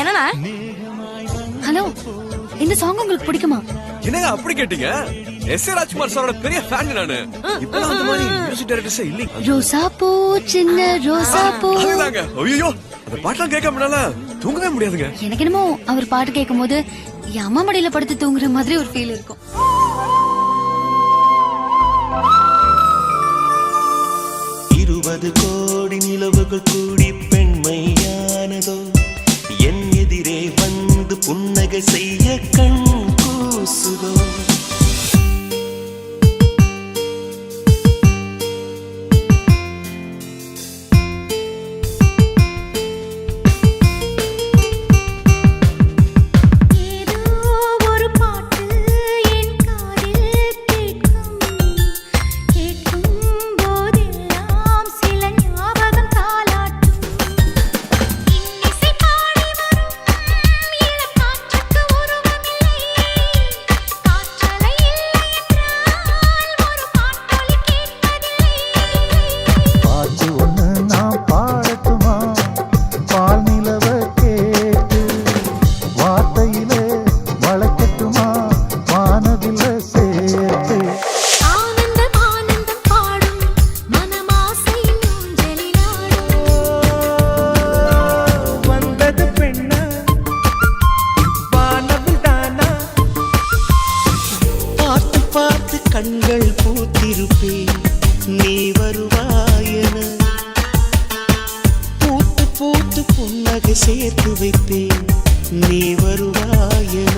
என்னண்ணா? ஹலோ, இந்த சாங் உங்களுக்கு பிடிக்குமா? என்னங்க அப்படி கேட்டீங்க? எஸ்.ஏ. ராஜ்குமார் சாரோட பெரிய ஃபேன் நானு. இப்பலாம் அந்த மாதிரி மியூசிக் டைரக்டர்ஸே இல்லைங்க. ரோசா பூ சின்ன ரோசா பூ. அதுதாங்க. ஐயோ, அந்த பாட்டெல்லாம் கேட்காமனால தூங்கவே முடியாதுங்க. எனக்கு என்னமோ அவர் பாட்டு கேட்கும்போது என் அம்மா மடியில படுத்து தூங்குற மாதிரி ஒரு ஃபீல் இருக்கும். 20 கோடி நிலவுகள் கூடி பெண்மையானதோ, என் எதிரே வந்து புன்னகை செய்ய கண் கூசுதோ. கண்கள் பூத்திருப்பேன் நீ வருவாயன, பூத்து பூத்து புன்னகை சேர்த்து வைப்பேன் நீ வருவாயன.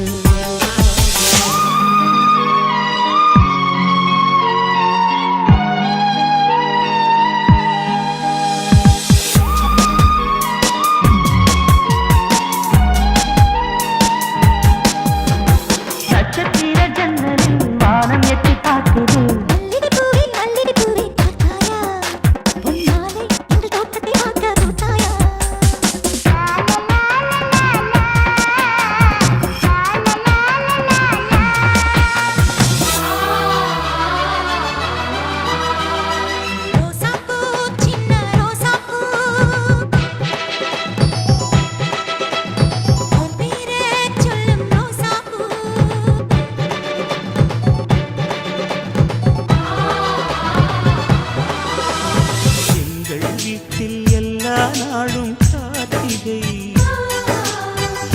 நாளும் காத்திகை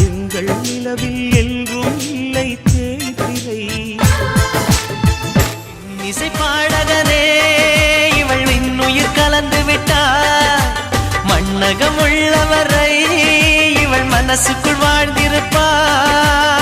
எங்கள் நிலவில் என்றும் இல்லை தேய்திரை. இசை பாடகனே இவள் இன்னுயிர் கலந்து விட்டார், மண்ணகம் உள்ளவரை இவள் மனசுக்குள் வாழ்ந்திருப்பார்.